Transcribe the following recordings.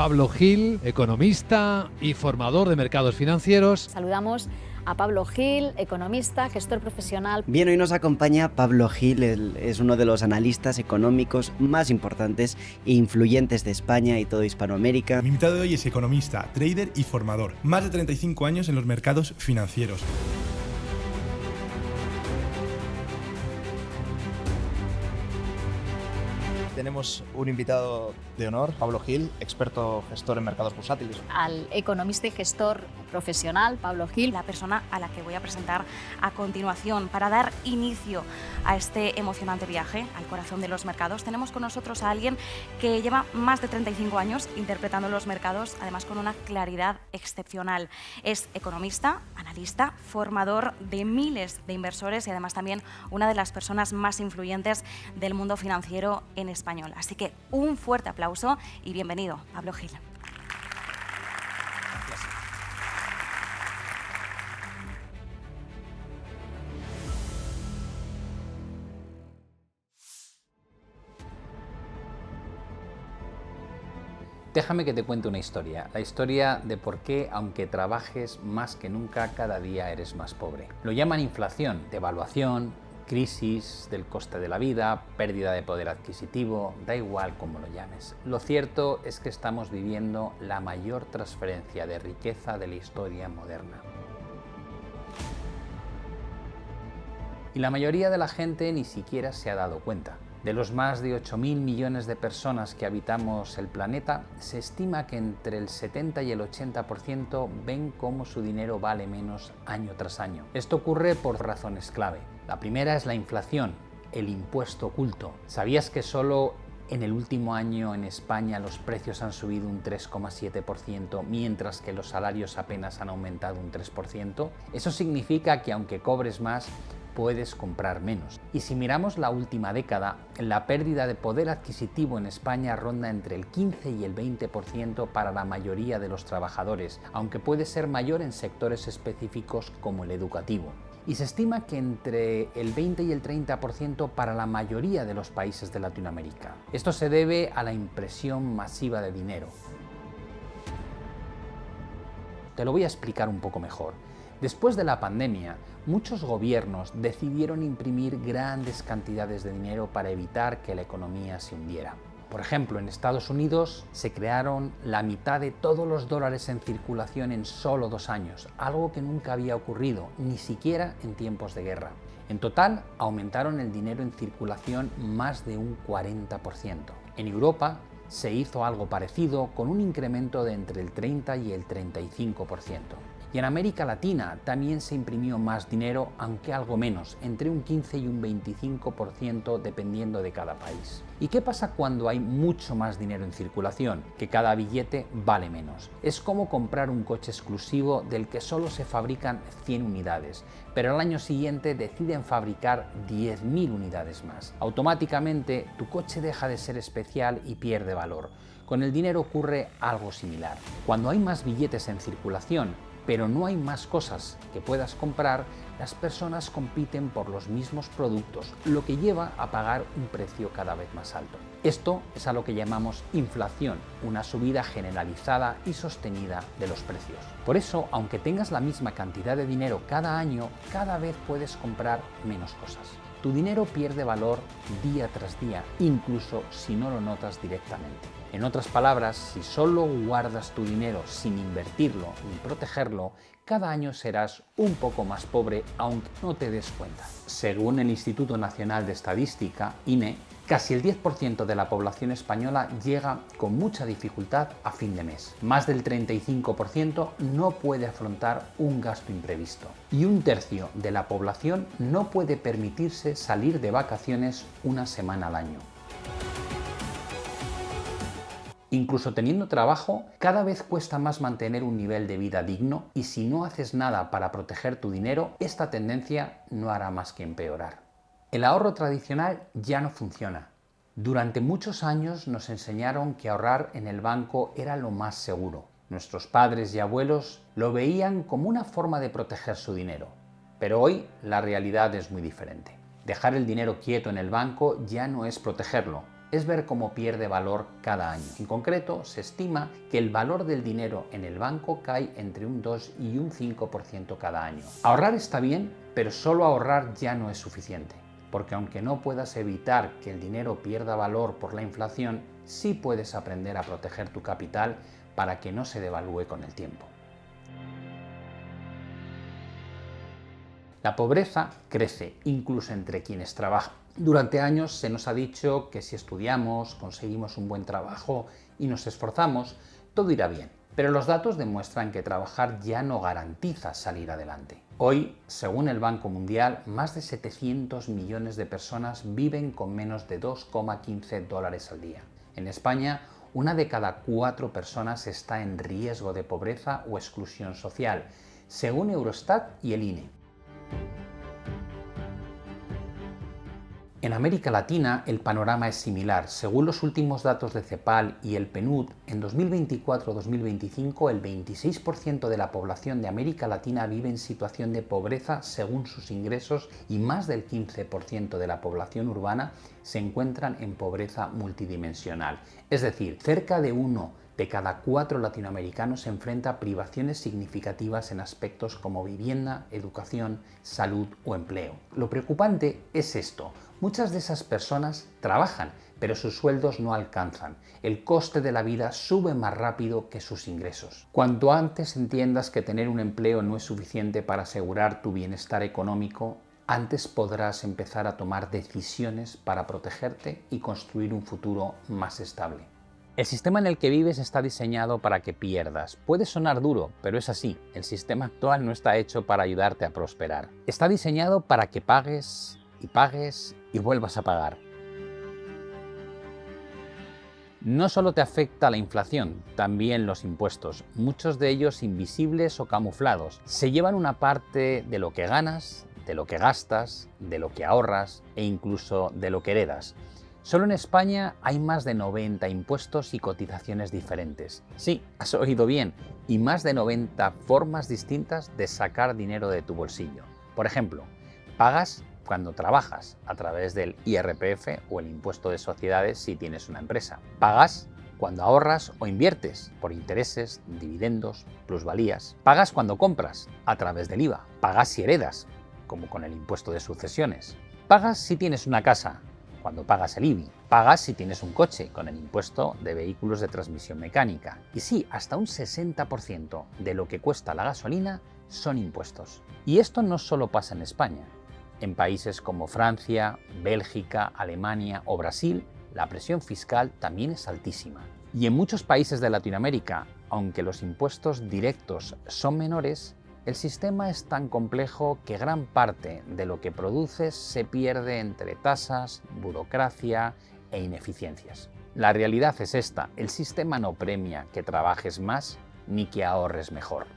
Pablo Gil, economista y formador de mercados financieros. Saludamos a Pablo Gil, economista, gestor profesional. Bien, hoy nos acompaña Pablo Gil, él es uno de los analistas económicos más importantes e influyentes de España y toda Hispanoamérica. Mi invitado de hoy es economista, trader y formador. Más de 35 años en los mercados financieros. Tenemos un invitado de honor, Pablo Gil, experto gestor en mercados bursátiles. Al economista y gestor profesional, Pablo Gil. La persona a la que voy a presentar a continuación para dar inicio a este emocionante viaje al corazón de los mercados. Tenemos con nosotros a alguien que lleva más de 35 años interpretando los mercados, además con una claridad excepcional. Es economista, analista, formador de miles de inversores y además también una de las personas más influyentes del mundo financiero en español. Así que un fuerte aplauso y bienvenido, Pablo Gil. Déjame que te cuente una historia, la historia de por qué, aunque trabajes más que nunca, cada día eres más pobre. Lo llaman inflación, devaluación, crisis del coste de la vida, pérdida de poder adquisitivo, da igual cómo lo llames. Lo cierto es que estamos viviendo la mayor transferencia de riqueza de la historia moderna. Y la mayoría de la gente ni siquiera se ha dado cuenta. De los más de 8.000 millones de personas que habitamos el planeta, se estima que entre el 70 y el 80% ven cómo su dinero vale menos año tras año. Esto ocurre por razones clave. La primera es la inflación, el impuesto oculto. ¿Sabías que solo en el último año en España los precios han subido un 3,7%, mientras que los salarios apenas han aumentado un 3%? Eso significa que aunque cobres más, puedes comprar menos. Y si miramos la última década, la pérdida de poder adquisitivo en España ronda entre el 15 y el 20% para la mayoría de los trabajadores, aunque puede ser mayor en sectores específicos como el educativo. Y se estima que entre el 20 y el 30% para la mayoría de los países de Latinoamérica. Esto se debe a la impresión masiva de dinero. Te lo voy a explicar un poco mejor. Después de la pandemia, muchos gobiernos decidieron imprimir grandes cantidades de dinero para evitar que la economía se hundiera. Por ejemplo, en Estados Unidos se crearon la mitad de todos los dólares en circulación en solo 2 años, algo que nunca había ocurrido, ni siquiera en tiempos de guerra. En total, aumentaron el dinero en circulación más de un 40%. En Europa se hizo algo parecido con un incremento de entre el 30 y el 35%. Y en América Latina también se imprimió más dinero, aunque algo menos, entre un 15 y un 25% dependiendo de cada país. ¿Y qué pasa cuando hay mucho más dinero en circulación? Que cada billete vale menos. Es como comprar un coche exclusivo del que solo se fabrican 100 unidades, pero al año siguiente deciden fabricar 10.000 unidades más. Automáticamente tu coche deja de ser especial y pierde valor. Con el dinero ocurre algo similar. Cuando hay más billetes en circulación, pero no hay más cosas que puedas comprar, las personas compiten por los mismos productos, lo que lleva a pagar un precio cada vez más alto. Esto es a lo que llamamos inflación, una subida generalizada y sostenida de los precios. Por eso, aunque tengas la misma cantidad de dinero cada año, cada vez puedes comprar menos cosas. Tu dinero pierde valor día tras día, incluso si no lo notas directamente. En otras palabras, si solo guardas tu dinero sin invertirlo ni protegerlo, cada año serás un poco más pobre aunque no te des cuenta. Según el Instituto Nacional de Estadística, INE, casi el 10% de la población española llega con mucha dificultad a fin de mes. Más del 35% no puede afrontar un gasto imprevisto. Y un tercio de la población no puede permitirse salir de vacaciones una semana al año. Incluso teniendo trabajo, cada vez cuesta más mantener un nivel de vida digno y si no haces nada para proteger tu dinero, esta tendencia no hará más que empeorar. El ahorro tradicional ya no funciona. Durante muchos años nos enseñaron que ahorrar en el banco era lo más seguro. Nuestros padres y abuelos lo veían como una forma de proteger su dinero. Pero hoy la realidad es muy diferente. Dejar el dinero quieto en el banco ya no es protegerlo, es ver cómo pierde valor cada año. En concreto, se estima que el valor del dinero en el banco cae entre un 2 y un 5% cada año. Ahorrar está bien, pero solo ahorrar ya no es suficiente, porque aunque no puedas evitar que el dinero pierda valor por la inflación, sí puedes aprender a proteger tu capital para que no se devalúe con el tiempo. La pobreza crece incluso entre quienes trabajan. Durante años se nos ha dicho que si estudiamos, conseguimos un buen trabajo y nos esforzamos, todo irá bien. Pero los datos demuestran que trabajar ya no garantiza salir adelante. Hoy, según el Banco Mundial, más de 700 millones de personas viven con menos de 2,15 dólares al día. En España, 1 de cada 4 personas está en riesgo de pobreza o exclusión social, según Eurostat y el INE. En América Latina el panorama es similar. Según los últimos datos de CEPAL y el PNUD, en 2024-2025 el 26% de la población de América Latina vive en situación de pobreza según sus ingresos y más del 15% de la población urbana se encuentran en pobreza multidimensional. Es decir, cerca de 1 de cada 4 latinoamericanos se enfrenta a privaciones significativas en aspectos como vivienda, educación, salud o empleo. Lo preocupante es esto. Muchas de esas personas trabajan, pero sus sueldos no alcanzan. El coste de la vida sube más rápido que sus ingresos. Cuanto antes entiendas que tener un empleo no es suficiente para asegurar tu bienestar económico, antes podrás empezar a tomar decisiones para protegerte y construir un futuro más estable. El sistema en el que vives está diseñado para que pierdas. Puede sonar duro, pero es así. El sistema actual no está hecho para ayudarte a prosperar. Está diseñado para que pagues y vuelvas a pagar. No solo te afecta la inflación, también los impuestos, muchos de ellos invisibles o camuflados. Se llevan una parte de lo que ganas, de lo que gastas, de lo que ahorras e incluso de lo que heredas. Solo en España hay más de 90 impuestos y cotizaciones diferentes. Sí, has oído bien, y más de 90 formas distintas de sacar dinero de tu bolsillo. Por ejemplo, pagas cuando trabajas a través del IRPF o el impuesto de sociedades si tienes una empresa. Pagas cuando ahorras o inviertes por intereses, dividendos, plusvalías. Pagas cuando compras a través del IVA. Pagas si heredas, como con el impuesto de sucesiones. Pagas si tienes una casa, cuando pagas el IBI. Pagas si tienes un coche, con el impuesto de vehículos de transmisión mecánica. Y sí, hasta un 60% de lo que cuesta la gasolina son impuestos. Y esto no solo pasa en España. En países como Francia, Bélgica, Alemania o Brasil, la presión fiscal también es altísima. Y en muchos países de Latinoamérica, aunque los impuestos directos son menores, el sistema es tan complejo que gran parte de lo que produces se pierde entre tasas, burocracia e ineficiencias. La realidad es esta: el sistema no premia que trabajes más ni que ahorres mejor.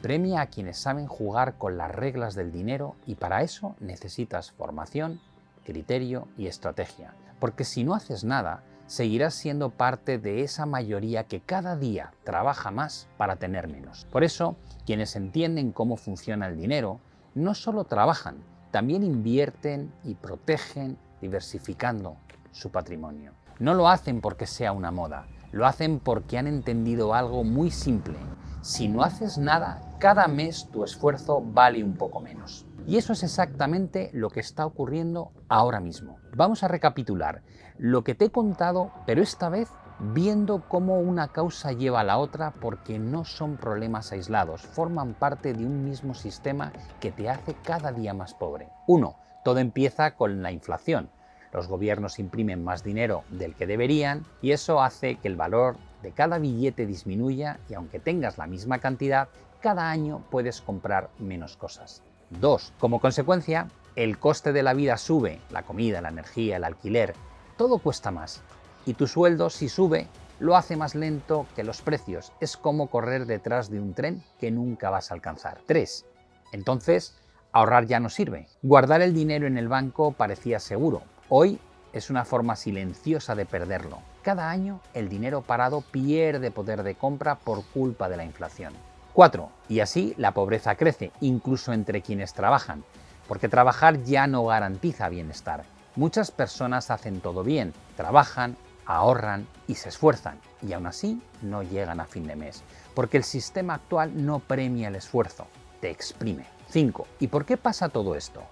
Premia a quienes saben jugar con las reglas del dinero y para eso necesitas formación, criterio y estrategia. Porque si no haces nada, seguirás siendo parte de esa mayoría que cada día trabaja más para tener menos. Por eso, quienes entienden cómo funciona el dinero, no solo trabajan, también invierten y protegen, diversificando su patrimonio. No lo hacen porque sea una moda, lo hacen porque han entendido algo muy simple. Si no haces nada, cada mes tu esfuerzo vale un poco menos. Y eso es exactamente lo que está ocurriendo ahora mismo. Vamos a recapitular lo que te he contado, pero esta vez viendo cómo una causa lleva a la otra, porque no son problemas aislados, forman parte de un mismo sistema que te hace cada día más pobre. 1. Todo empieza con la inflación. Los gobiernos imprimen más dinero del que deberían y eso hace que el valor de cada billete disminuya y aunque tengas la misma cantidad, cada año puedes comprar menos cosas. 2. Como consecuencia, el coste de la vida sube, la comida, la energía, el alquiler, todo cuesta más. Y tu sueldo, si sube, lo hace más lento que los precios. Es como correr detrás de un tren que nunca vas a alcanzar. 3. Entonces, ahorrar ya no sirve. Guardar el dinero en el banco parecía seguro. Hoy es una forma silenciosa de perderlo. Cada año el dinero parado pierde poder de compra por culpa de la inflación. 4. Y así la pobreza crece, incluso entre quienes trabajan, porque trabajar ya no garantiza bienestar. Muchas personas hacen todo bien, trabajan, ahorran y se esfuerzan, y aún así no llegan a fin de mes, porque el sistema actual no premia el esfuerzo, te exprime. 5. ¿Y por qué pasa todo esto?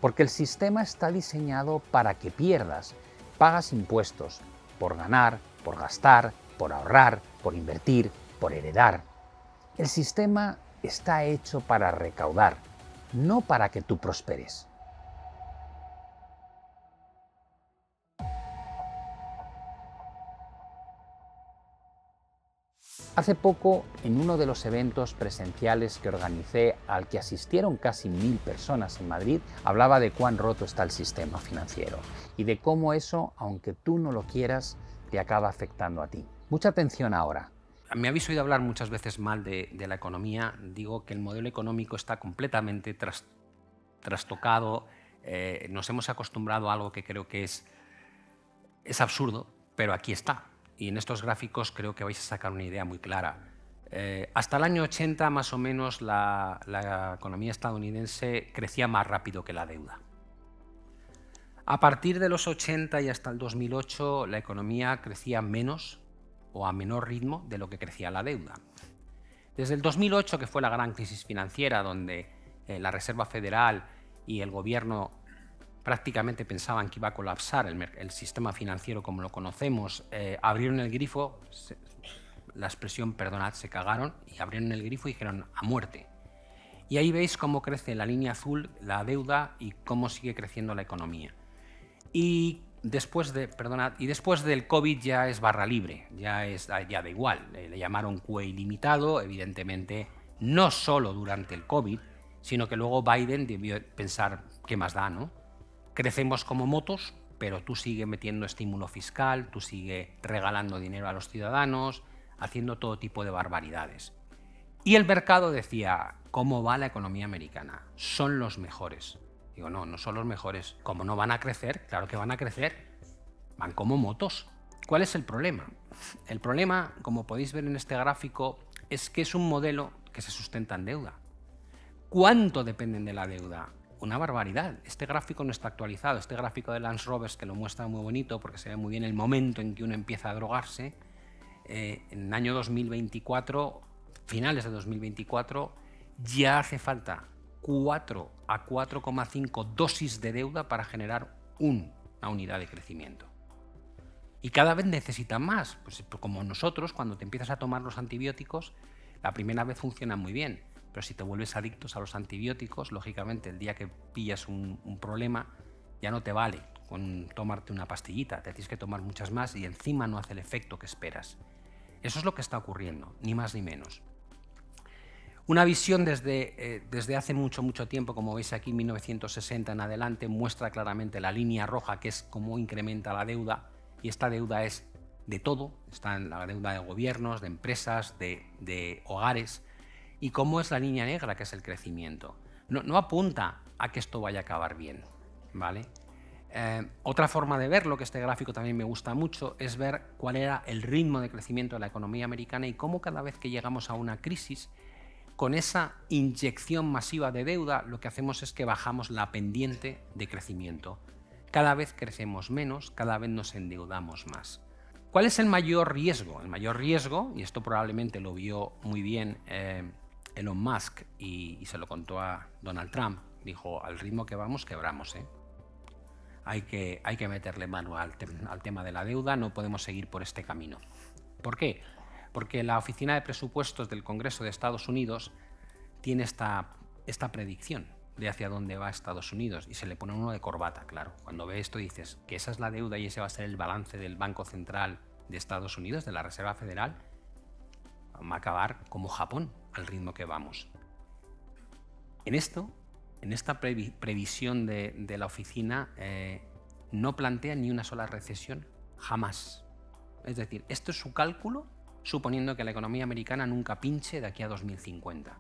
Porque el sistema está diseñado para que pierdas. Pagas impuestos por ganar, por gastar, por ahorrar, por invertir, por heredar. El sistema está hecho para recaudar, no para que tú prosperes. Hace poco, en uno de los eventos presenciales que organicé, al que asistieron casi 1000 personas en Madrid, hablaba de cuán roto está el sistema financiero y de cómo eso, aunque tú no lo quieras, te acaba afectando a ti. Mucha atención ahora. Me habéis oído hablar muchas veces mal de la economía. Digo que el modelo económico está completamente trastocado. Nos hemos acostumbrado a algo que creo que es absurdo, pero aquí está. Y en estos gráficos creo que vais a sacar una idea muy clara. Hasta el año 80, más o menos, la economía estadounidense crecía más rápido que la deuda. A partir de los 80 y hasta el 2008, la economía crecía menos o a menor ritmo de lo que crecía la deuda. Desde el 2008, que fue la gran crisis financiera, donde la Reserva Federal y el gobierno prácticamente pensaban que iba a colapsar el sistema financiero como lo conocemos, abrieron el grifo, la expresión, perdonad, se cagaron, y abrieron el grifo y dijeron a muerte. Y ahí veis cómo crece la línea azul, la deuda, y cómo sigue creciendo la economía. Y después del COVID ya es barra libre, ya da igual. Le llamaron QE ilimitado, evidentemente, no solo durante el COVID, sino que luego Biden debió pensar, ¿qué más da, no? Crecemos como motos, pero tú sigues metiendo estímulo fiscal, tú sigues regalando dinero a los ciudadanos, haciendo todo tipo de barbaridades. Y el mercado decía, ¿cómo va la economía americana? Son los mejores. Digo, no son los mejores. ¿Cómo no van a crecer? Claro que van a crecer. Van como motos. ¿Cuál es el problema? El problema, como podéis ver en este gráfico, es que es un modelo que se sustenta en deuda. ¿Cuánto dependen de la deuda? Una barbaridad. Este gráfico no está actualizado. Este gráfico de Lance Roberts, que lo muestra muy bonito porque se ve muy bien el momento en que uno empieza a drogarse, en el año 2024, finales de 2024, ya hace falta 4 a 4,5 dosis de deuda para generar una unidad de crecimiento. Y cada vez necesitan más. Pues como nosotros, cuando te empiezas a tomar los antibióticos, la primera vez funcionan muy bien. Pero si te vuelves adictos a los antibióticos, lógicamente el día que pillas un problema ya no te vale con tomarte una pastillita, te tienes que tomar muchas más y encima no hace el efecto que esperas. Eso es lo que está ocurriendo, ni más ni menos. Una visión desde hace mucho tiempo, como veis aquí, 1960 en adelante, muestra claramente la línea roja, que es cómo incrementa la deuda, y esta deuda es de todo, está en la deuda de gobiernos, de empresas, de hogares, y cómo es la línea negra, que es el crecimiento. No apunta a que esto vaya a acabar bien, ¿vale? Otra forma de verlo, que este gráfico también me gusta mucho, es ver cuál era el ritmo de crecimiento de la economía americana y cómo cada vez que llegamos a una crisis, con esa inyección masiva de deuda, lo que hacemos es que bajamos la pendiente de crecimiento. Cada vez crecemos menos, cada vez nos endeudamos más. ¿Cuál es el mayor riesgo? El mayor riesgo, y esto probablemente lo vio muy bien Elon Musk y se lo contó a Donald Trump, dijo, al ritmo que vamos, quebramos, ¿eh? Hay que meterle mano al tema de la deuda, no podemos seguir por este camino. ¿Por qué? Porque la Oficina de Presupuestos del Congreso de Estados Unidos tiene esta predicción de hacia dónde va Estados Unidos y se le pone uno de corbata, claro. Cuando ve esto dices que esa es la deuda y ese va a ser el balance del Banco Central de Estados Unidos, de la Reserva Federal, va a acabar como Japón al ritmo que vamos. En esta previsión de la oficina no plantea ni una sola recesión, jamás. Es decir, esto es su cálculo suponiendo que la economía americana nunca pinche de aquí a 2050.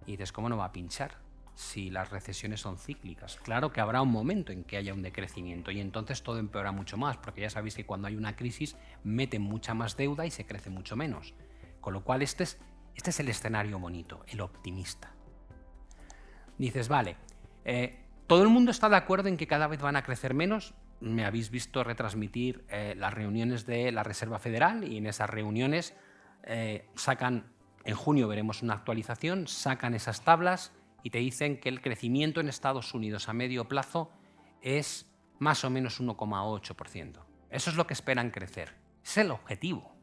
Y dices, ¿cómo no va a pinchar si las recesiones son cíclicas? Claro que habrá un momento en que haya un decrecimiento y entonces todo empeora mucho más, porque ya sabéis que cuando hay una crisis meten mucha más deuda y se crece mucho menos. Con lo cual este es el escenario bonito, el optimista. Dices, vale, Todo el mundo está de acuerdo en que cada vez van a crecer menos. Me habéis visto retransmitir las reuniones de la Reserva Federal y en esas reuniones sacan, en junio veremos una actualización, sacan esas tablas y te dicen que el crecimiento en Estados Unidos a medio plazo es más o menos 1,8%. Eso es lo que esperan crecer. Es el objetivo,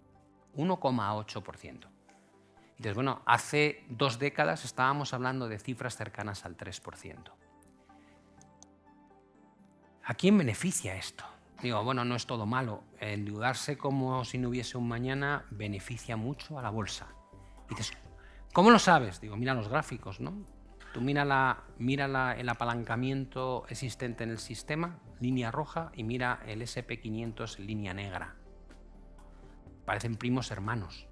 1,8%. Entonces, bueno, hace 2 décadas estábamos hablando de cifras cercanas al 3%. ¿A quién beneficia esto? Digo, bueno, no es todo malo. Endeudarse como si no hubiese un mañana beneficia mucho a la bolsa. Y dices, ¿cómo lo sabes? Digo, mira los gráficos, ¿no? Tú mira el apalancamiento existente en el sistema, línea roja, y mira el SP500, línea negra. Parecen primos hermanos.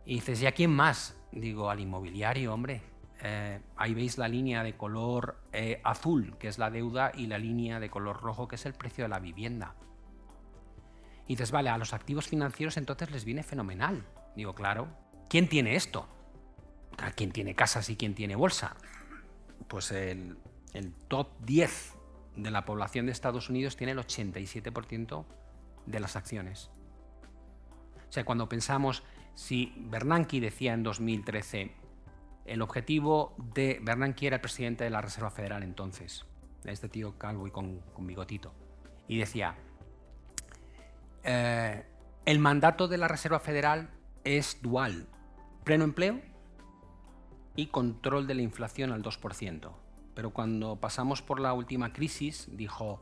Y dices, ¿y a quién más? Digo, al inmobiliario, hombre. Ahí veis la línea de color azul, que es la deuda, y la línea de color rojo, que es el precio de la vivienda. Y dices, vale, a los activos financieros entonces les viene fenomenal. Digo, claro, ¿quién tiene esto? ¿Quién tiene casas y quién tiene bolsa? Pues el top 10 de la población de Estados Unidos tiene el 87% de las acciones. O sea, cuando pensamos, si Bernanke decía en 2013, el objetivo de Bernanke era el presidente de la Reserva Federal entonces, este tío calvo y con bigotito, y decía, el mandato de la Reserva Federal es dual, pleno empleo y control de la inflación al 2%. Pero cuando pasamos por la última crisis, dijo,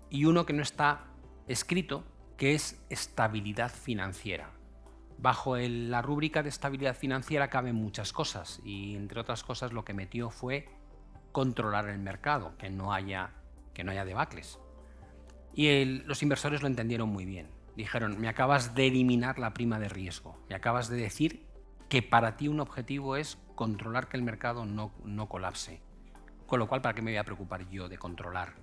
y uno que no está escrito, que es estabilidad financiera. Bajo la rúbrica de estabilidad financiera caben muchas cosas y, entre otras cosas, lo que metió fue controlar el mercado, que no haya debacles. Y los inversores lo entendieron muy bien. Dijeron, me acabas de eliminar la prima de riesgo, me acabas de decir que para ti un objetivo es controlar que el mercado no colapse. Con lo cual, ¿para qué me voy a preocupar yo de controlar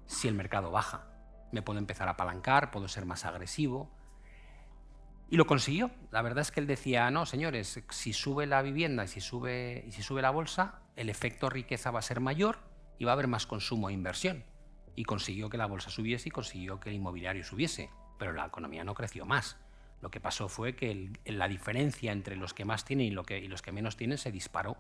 si el mercado baja? Me puedo empezar a apalancar, puedo ser más agresivo. Y lo consiguió. La verdad es que él decía, no, señores, si sube la vivienda y si sube la bolsa, el efecto riqueza va a ser mayor y va a haber más consumo e inversión. Y consiguió que la bolsa subiese y consiguió que el inmobiliario subiese. Pero la economía no creció más. Lo que pasó fue que la diferencia entre los que más tienen y los que menos tienen se disparó.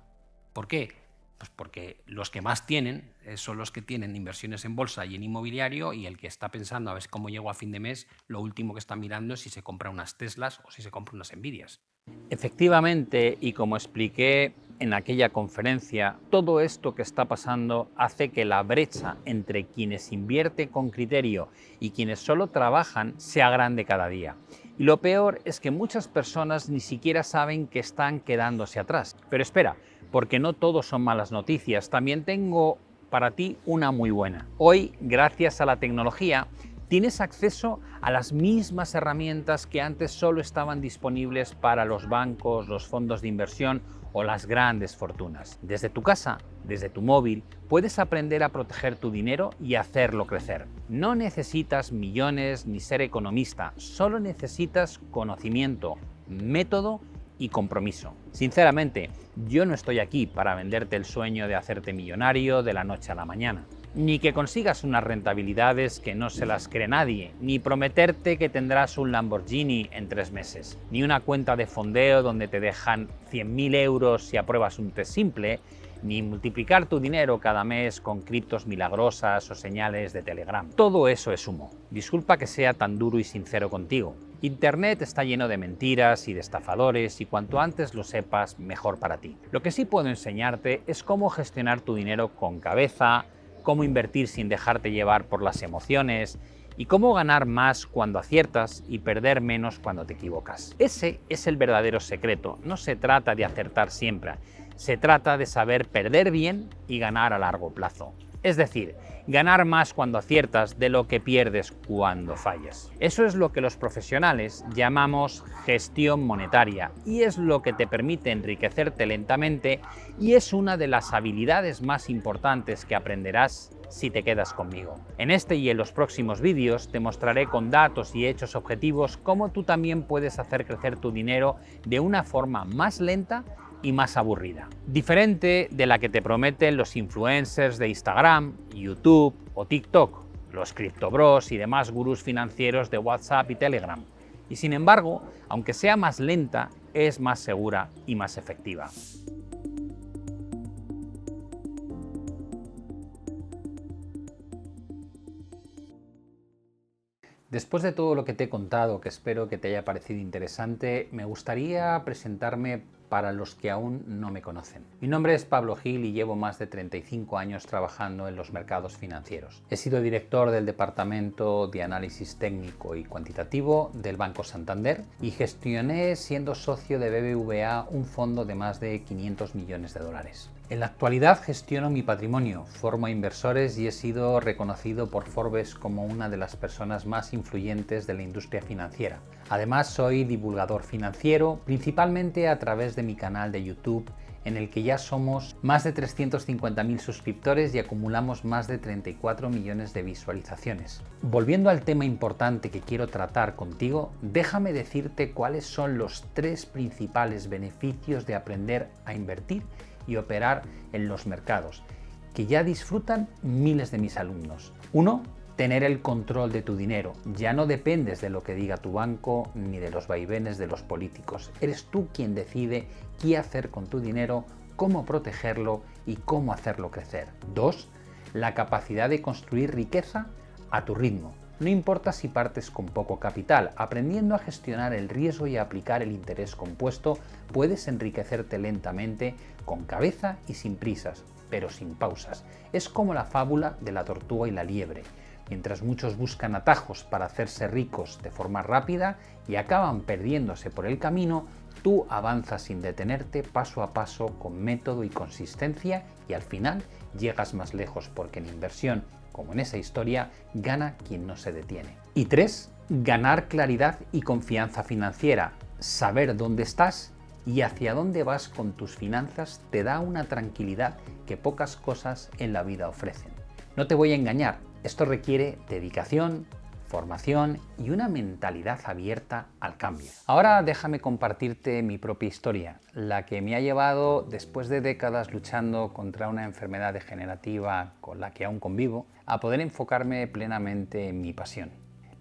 ¿Por qué? Pues porque los que más tienen son los que tienen inversiones en bolsa y en inmobiliario, y el que está pensando a ver cómo llego a fin de mes, lo último que está mirando es si se compra unas Teslas o si se compra unas Nvidias. Efectivamente, y como expliqué en aquella conferencia, todo esto que está pasando hace que la brecha entre quienes invierten con criterio y quienes solo trabajan sea grande cada día. Y lo peor es que muchas personas ni siquiera saben que están quedándose atrás. Pero espera, porque no todo son malas noticias. También tengo para ti una muy buena. Hoy, gracias a la tecnología, tienes acceso a las mismas herramientas que antes solo estaban disponibles para los bancos, los fondos de inversión o las grandes fortunas. Desde tu casa, desde tu móvil, puedes aprender a proteger tu dinero y hacerlo crecer. No necesitas millones ni ser economista, solo necesitas conocimiento, método y compromiso. Sinceramente, yo no estoy aquí para venderte el sueño de hacerte millonario de la noche a la mañana, ni que consigas unas rentabilidades que no se las cree nadie, ni prometerte que tendrás un Lamborghini en 3 meses, ni una cuenta de fondeo donde te dejan 100.000 euros si apruebas un test simple, ni multiplicar tu dinero cada mes con criptos milagrosas o señales de Telegram. Todo eso es humo. Disculpa que sea tan duro y sincero contigo. Internet está lleno de mentiras y de estafadores, y cuanto antes lo sepas, mejor para ti. Lo que sí puedo enseñarte es cómo gestionar tu dinero con cabeza, cómo invertir sin dejarte llevar por las emociones y cómo ganar más cuando aciertas y perder menos cuando te equivocas. Ese es el verdadero secreto. No se trata de acertar siempre, se trata de saber perder bien y ganar a largo plazo. Es decir, ganar más cuando aciertas de lo que pierdes cuando fallas. Eso es lo que los profesionales llamamos gestión monetaria, y es lo que te permite enriquecerte lentamente, y es una de las habilidades más importantes que aprenderás si te quedas conmigo. En este y en los próximos vídeos te mostraré con datos y hechos objetivos cómo tú también puedes hacer crecer tu dinero de una forma más lenta, y más aburrida. Diferente de la que te prometen los influencers de Instagram, YouTube o TikTok, los criptobros y demás gurús financieros de WhatsApp y Telegram. Y sin embargo, aunque sea más lenta, es más segura y más efectiva. Después de todo lo que te he contado, que espero que te haya parecido interesante, me gustaría presentarme para los que aún no me conocen. Mi nombre es Pablo Gil y llevo más de 35 años trabajando en los mercados financieros. He sido director del Departamento de Análisis Técnico y Cuantitativo del Banco Santander y gestioné, siendo socio de BBVA, un fondo de más de 500 millones de dólares. En la actualidad gestiono mi patrimonio, formo inversores y he sido reconocido por Forbes como una de las personas más influyentes de la industria financiera. Además, soy divulgador financiero, principalmente a través de mi canal de YouTube, en el que ya somos más de 350.000 suscriptores y acumulamos más de 34 millones de visualizaciones. Volviendo al tema importante que quiero tratar contigo, déjame decirte cuáles son los 3 principales beneficios de aprender a invertir y operar en los mercados, que ya disfrutan miles de mis alumnos. 1. Tener el control de tu dinero. Ya no dependes de lo que diga tu banco ni de los vaivenes de los políticos. Eres tú quien decide qué hacer con tu dinero, cómo protegerlo y cómo hacerlo crecer. 2. La capacidad de construir riqueza a tu ritmo. No importa si partes con poco capital, aprendiendo a gestionar el riesgo y a aplicar el interés compuesto, puedes enriquecerte lentamente, con cabeza y sin prisas, pero sin pausas. Es como la fábula de la tortuga y la liebre. Mientras muchos buscan atajos para hacerse ricos de forma rápida y acaban perdiéndose por el camino, tú avanzas sin detenerte, paso a paso, con método y consistencia, y al final llegas más lejos, porque en inversión, como en esa historia, gana quien no se detiene. Y 3. Ganar claridad y confianza financiera. Saber dónde estás y hacia dónde vas con tus finanzas te da una tranquilidad que pocas cosas en la vida ofrecen. No te voy a engañar, esto requiere dedicación, formación y una mentalidad abierta al cambio. Ahora déjame compartirte mi propia historia, la que me ha llevado, después de décadas luchando contra una enfermedad degenerativa con la que aún convivo, a poder enfocarme plenamente en mi pasión: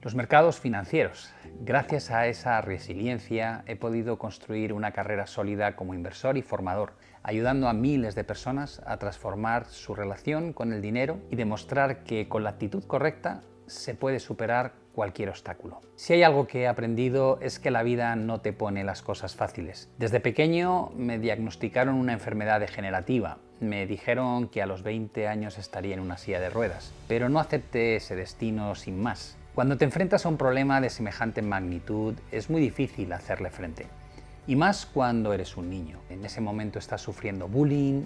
los mercados financieros. Gracias a esa resiliencia he podido construir una carrera sólida como inversor y formador, ayudando a miles de personas a transformar su relación con el dinero y demostrar que con la actitud correcta se puede superar cualquier obstáculo. Si hay algo que he aprendido es que la vida no te pone las cosas fáciles. Desde pequeño me diagnosticaron una enfermedad degenerativa. Me dijeron que a los 20 años estaría en una silla de ruedas, pero no acepté ese destino sin más. Cuando te enfrentas a un problema de semejante magnitud, es muy difícil hacerle frente. Y más cuando eres un niño. En ese momento estás sufriendo bullying,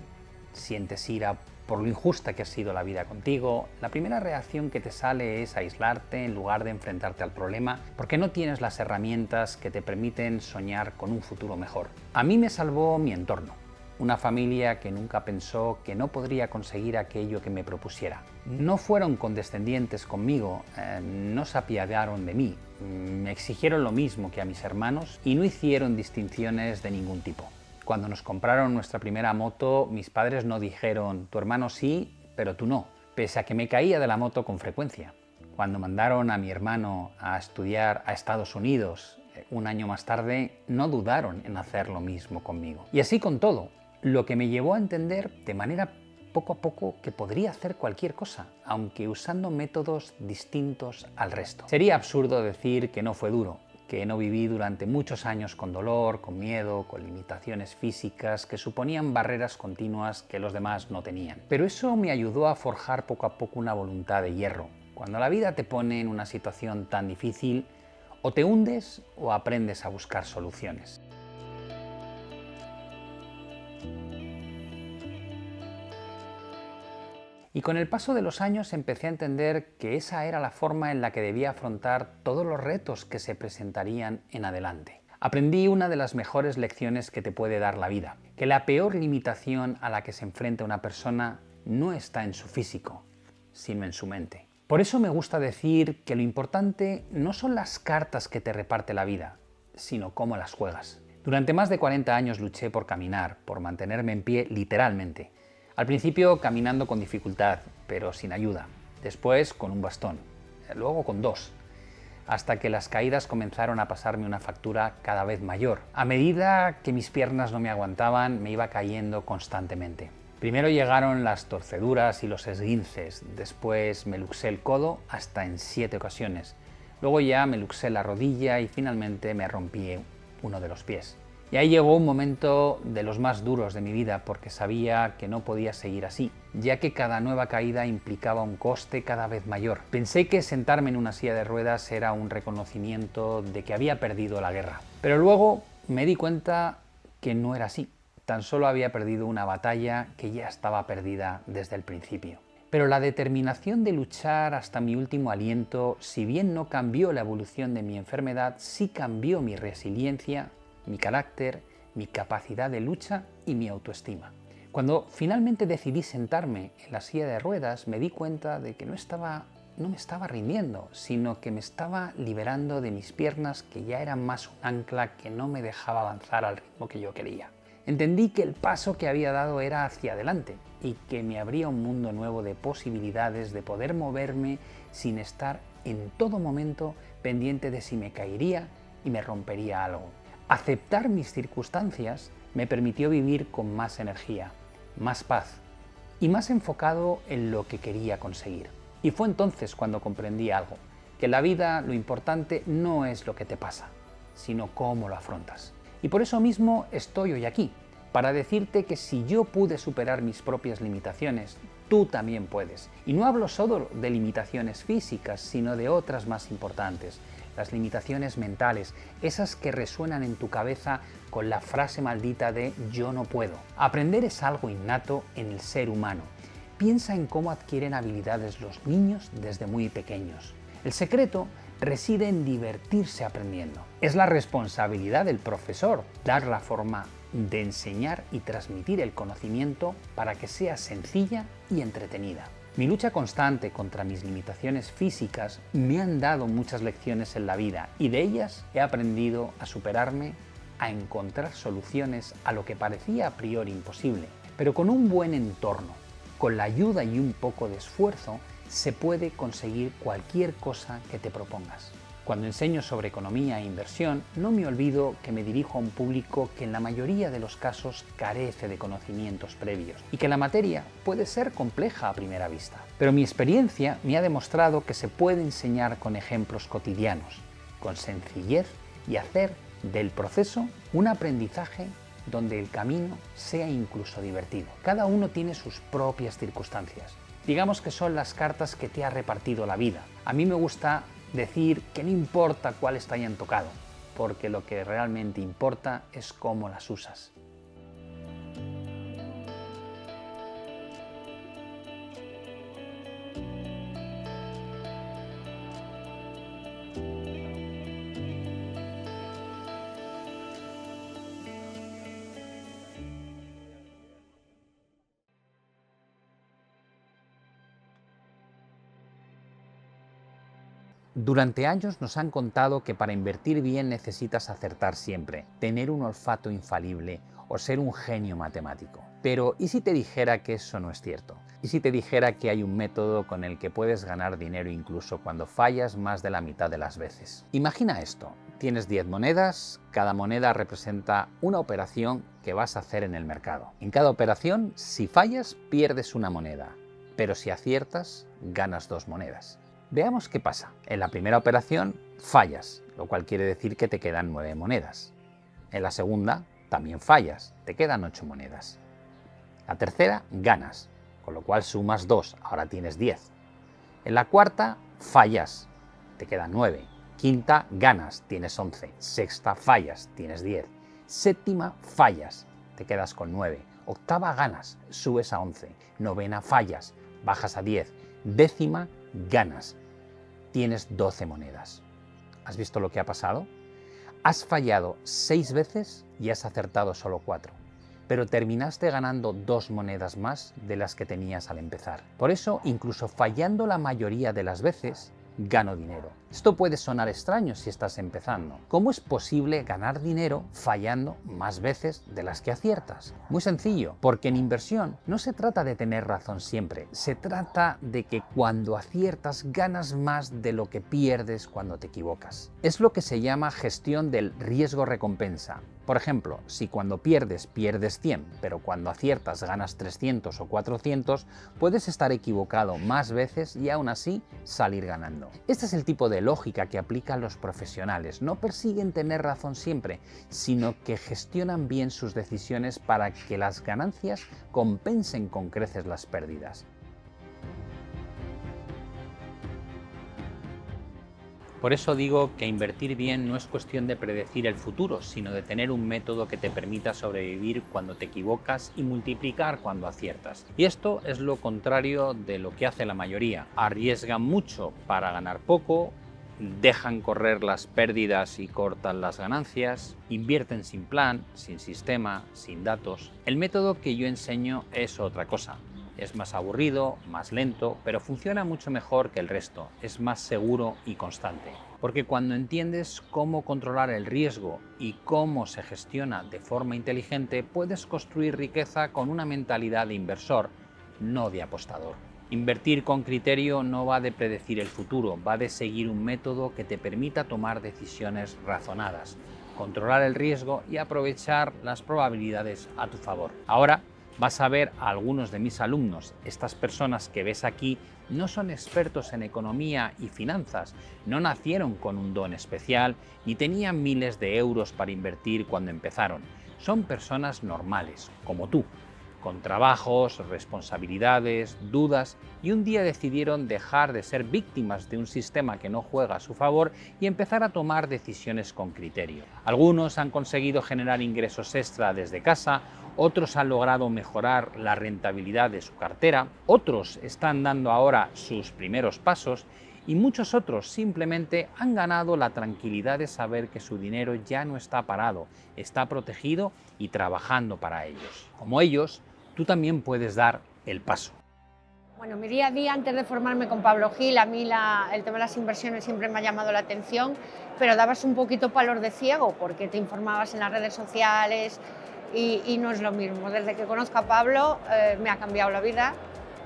sientes ira por lo injusta que ha sido la vida contigo. La primera reacción que te sale es aislarte en lugar de enfrentarte al problema, porque no tienes las herramientas que te permiten soñar con un futuro mejor. A mí me salvó mi entorno. Una familia que nunca pensó que no podría conseguir aquello que me propusiera. No fueron condescendientes conmigo, no se apiadaron de mí, me exigieron lo mismo que a mis hermanos y no hicieron distinciones de ningún tipo. Cuando nos compraron nuestra primera moto, mis padres no dijeron: tu hermano sí, pero tú no, pese a que me caía de la moto con frecuencia. Cuando mandaron a mi hermano a estudiar a Estados Unidos un año más tarde, no dudaron en hacer lo mismo conmigo. Y así con todo. Lo que me llevó a entender de manera poco a poco que podría hacer cualquier cosa, aunque usando métodos distintos al resto. Sería absurdo decir que no fue duro, que no viví durante muchos años con dolor, con miedo, con limitaciones físicas que suponían barreras continuas que los demás no tenían. Pero eso me ayudó a forjar poco a poco una voluntad de hierro. Cuando la vida te pone en una situación tan difícil, o te hundes o aprendes a buscar soluciones. Y con el paso de los años empecé a entender que esa era la forma en la que debía afrontar todos los retos que se presentarían en adelante. Aprendí una de las mejores lecciones que te puede dar la vida, que la peor limitación a la que se enfrenta una persona no está en su físico, sino en su mente. Por eso me gusta decir que lo importante no son las cartas que te reparte la vida, sino cómo las juegas. Durante más de 40 años luché por caminar, por mantenerme en pie literalmente. Al principio caminando con dificultad, pero sin ayuda. Después con un bastón, luego con 2. Hasta que las caídas comenzaron a pasarme una factura cada vez mayor. A medida que mis piernas no me aguantaban, me iba cayendo constantemente. Primero llegaron las torceduras y los esguinces, después me luxé el codo hasta en 7 ocasiones. Luego ya me luxé la rodilla y finalmente me rompí uno de los pies. Y ahí llegó un momento de los más duros de mi vida porque sabía que no podía seguir así, ya que cada nueva caída implicaba un coste cada vez mayor. Pensé que sentarme en una silla de ruedas era un reconocimiento de que había perdido la guerra. Pero luego me di cuenta que no era así. Tan solo había perdido una batalla que ya estaba perdida desde el principio. Pero la determinación de luchar hasta mi último aliento, si bien no cambió la evolución de mi enfermedad, sí cambió mi resiliencia, mi carácter, mi capacidad de lucha y mi autoestima. Cuando finalmente decidí sentarme en la silla de ruedas, me di cuenta de que no me estaba rindiendo, sino que me estaba liberando de mis piernas, que ya eran más un ancla que no me dejaba avanzar al ritmo que yo quería. Entendí que el paso que había dado era hacia adelante y que me abría un mundo nuevo de posibilidades de poder moverme sin estar en todo momento pendiente de si me caería y me rompería algo. Aceptar mis circunstancias me permitió vivir con más energía, más paz y más enfocado en lo que quería conseguir. Y fue entonces cuando comprendí algo, que en la vida lo importante no es lo que te pasa, sino cómo lo afrontas. Y por eso mismo estoy hoy aquí, para decirte que si yo pude superar mis propias limitaciones, tú también puedes. Y no hablo solo de limitaciones físicas, sino de otras más importantes. Las limitaciones mentales, esas que resuenan en tu cabeza con la frase maldita de yo no puedo. Aprender es algo innato en el ser humano. Piensa en cómo adquieren habilidades los niños desde muy pequeños. El secreto reside en divertirse aprendiendo. Es la responsabilidad del profesor dar la forma de enseñar y transmitir el conocimiento para que sea sencilla y entretenida. Mi lucha constante contra mis limitaciones físicas me han dado muchas lecciones en la vida y de ellas he aprendido a superarme, a encontrar soluciones a lo que parecía a priori imposible. Pero con un buen entorno, con la ayuda y un poco de esfuerzo, se puede conseguir cualquier cosa que te propongas. Cuando enseño sobre economía e inversión, no me olvido que me dirijo a un público que en la mayoría de los casos carece de conocimientos previos y que la materia puede ser compleja a primera vista. Pero mi experiencia me ha demostrado que se puede enseñar con ejemplos cotidianos, con sencillez y hacer del proceso un aprendizaje donde el camino sea incluso divertido. Cada uno tiene sus propias circunstancias. Digamos que son las cartas que te ha repartido la vida. A mí me gusta decir que no importa cuáles te hayan tocado, porque lo que realmente importa es cómo las usas. Durante años nos han contado que para invertir bien necesitas acertar siempre, tener un olfato infalible o ser un genio matemático. Pero ¿y si te dijera que eso no es cierto? ¿Y si te dijera que hay un método con el que puedes ganar dinero incluso cuando fallas más de la mitad de las veces? Imagina esto, tienes 10 monedas, cada moneda representa una operación que vas a hacer en el mercado. En cada operación, si fallas, pierdes una moneda, pero si aciertas, ganas 2 monedas. Veamos qué pasa. En la primera operación fallas, lo cual quiere decir que te quedan 9 monedas. En la segunda también fallas, te quedan 8 monedas. La tercera ganas, con lo cual sumas 2, ahora tienes 10. En la cuarta fallas, te quedan 9. Quinta ganas, tienes 11. Sexta fallas, tienes 10. Séptima fallas, te quedas con 9. Octava ganas, subes a 11. Novena fallas, bajas a 10. Décima ganas, tienes 12 monedas. ¿Has visto lo que ha pasado? Has fallado 6 veces y has acertado solo 4, pero terminaste ganando 2 monedas más de las que tenías al empezar. Por eso, incluso fallando la mayoría de las veces, gano dinero. Esto puede sonar extraño si estás empezando. ¿Cómo es posible ganar dinero fallando más veces de las que aciertas? Muy sencillo, porque en inversión no se trata de tener razón siempre, se trata de que cuando aciertas ganas más de lo que pierdes cuando te equivocas. Es lo que se llama gestión del riesgo-recompensa. Por ejemplo, si cuando pierdes 100, pero cuando aciertas ganas 300 o 400, puedes estar equivocado más veces y aún así salir ganando. Este es el tipo de lógica que aplican los profesionales. No persiguen tener razón siempre, sino que gestionan bien sus decisiones para que las ganancias compensen con creces las pérdidas. Por eso digo que invertir bien no es cuestión de predecir el futuro, sino de tener un método que te permita sobrevivir cuando te equivocas y multiplicar cuando aciertas. Y esto es lo contrario de lo que hace la mayoría. Arriesgan mucho para ganar poco, dejan correr las pérdidas y cortan las ganancias, invierten sin plan, sin sistema, sin datos. El método que yo enseño es otra cosa. Es más aburrido, más lento, pero funciona mucho mejor que el resto. Es más seguro y constante. Porque cuando entiendes cómo controlar el riesgo y cómo se gestiona de forma inteligente, puedes construir riqueza con una mentalidad de inversor, no de apostador. Invertir con criterio no va de predecir el futuro, va de seguir un método que te permita tomar decisiones razonadas, controlar el riesgo y aprovechar las probabilidades a tu favor. Ahora vas a ver a algunos de mis alumnos. Estas personas que ves aquí no son expertos en economía y finanzas, no nacieron con un don especial ni tenían miles de euros para invertir cuando empezaron. Son personas normales, como tú, con trabajos, responsabilidades, dudas, y un día decidieron dejar de ser víctimas de un sistema que no juega a su favor y empezar a tomar decisiones con criterio. Algunos han conseguido generar ingresos extra desde casa, otros han logrado mejorar la rentabilidad de su cartera, otros están dando ahora sus primeros pasos y muchos otros simplemente han ganado la tranquilidad de saber que su dinero ya no está parado, está protegido y trabajando para ellos. Como ellos, tú también puedes dar el paso. Bueno, mi día a día antes de formarme con Pablo Gil, a mí el tema de las inversiones siempre me ha llamado la atención, pero dabas un poquito palos de ciego porque te informabas en las redes sociales y no es lo mismo. Desde que conozco a Pablo me ha cambiado la vida,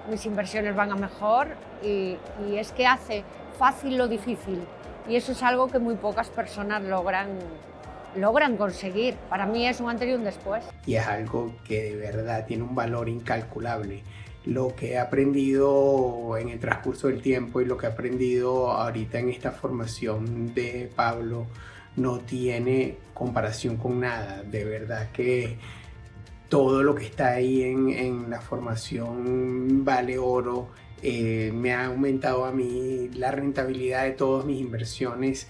mis inversiones van a mejor y es que hace fácil lo difícil y eso es algo que muy pocas personas logran conseguir. Para mí es un antes y un después. Y es algo que de verdad tiene un valor incalculable. Lo que he aprendido en el transcurso del tiempo y lo que he aprendido ahorita en esta formación de Pablo no tiene comparación con nada. De verdad que todo lo que está ahí en la formación vale oro. Me ha aumentado a mí la rentabilidad de todas mis inversiones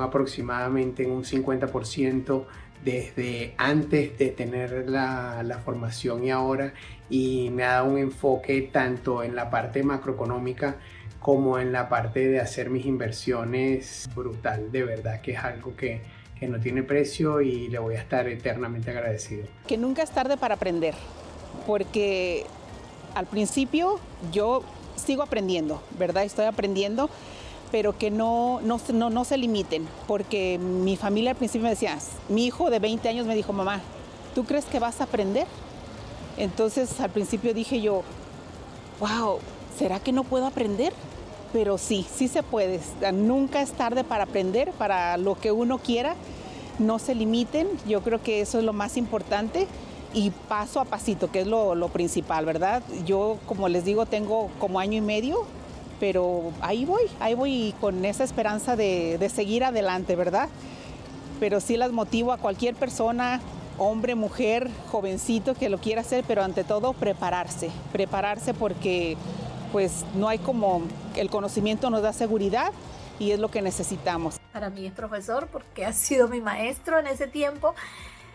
aproximadamente en un 50% desde antes de tener la formación y ahora, y me ha dado un enfoque tanto en la parte macroeconómica como en la parte de hacer mis inversiones brutal. De verdad que es algo que no tiene precio y le voy a estar eternamente agradecido. Que nunca es tarde para aprender, porque al principio yo sigo aprendiendo, ¿verdad? Estoy aprendiendo, pero que no se limiten, porque mi familia al principio me decía, mi hijo de 20 años me dijo, mamá, ¿tú crees que vas a aprender? Entonces al principio dije yo, wow, ¿será que no puedo aprender? Pero sí se puede. Nunca es tarde para aprender, para lo que uno quiera. No se limiten, yo creo que eso es lo más importante y paso a pasito, que es lo principal, ¿verdad? Yo, como les digo, tengo como año y medio, pero ahí voy con esa esperanza de seguir adelante, ¿verdad? Pero sí las motivo a cualquier persona, hombre, mujer, jovencito que lo quiera hacer, pero ante todo prepararse porque pues no hay como, el conocimiento nos da seguridad y es lo que necesitamos. Para mí es profesor porque ha sido mi maestro en ese tiempo.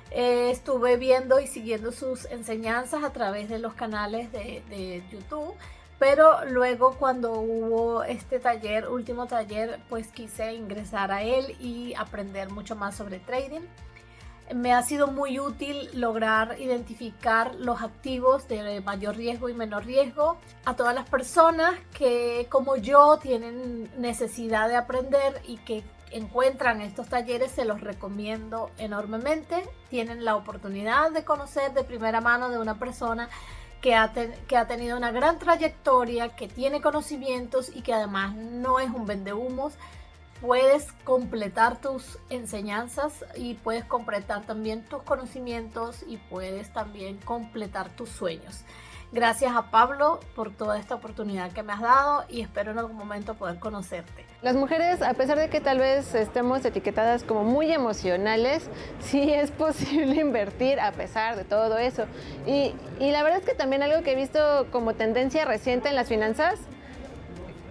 Estuve viendo y siguiendo sus enseñanzas a través de los canales de YouTube, pero luego cuando hubo este último taller, pues quise ingresar a él y aprender mucho más sobre trading. Me ha sido muy útil lograr identificar los activos de mayor riesgo y menor riesgo. A todas las personas que, como yo, tienen necesidad de aprender y que encuentran estos talleres, se los recomiendo enormemente. Tienen la oportunidad de conocer de primera mano de una persona que ha tenido una gran trayectoria, que tiene conocimientos y que además no es un vendehumos. Puedes completar tus enseñanzas y puedes completar también tus conocimientos y puedes también completar tus sueños. Gracias a Pablo por toda esta oportunidad que me has dado y espero en algún momento poder conocerte. Las mujeres, a pesar de que tal vez estemos etiquetadas como muy emocionales, sí es posible invertir a pesar de todo eso. Y la verdad es que también algo que he visto como tendencia reciente en las finanzas,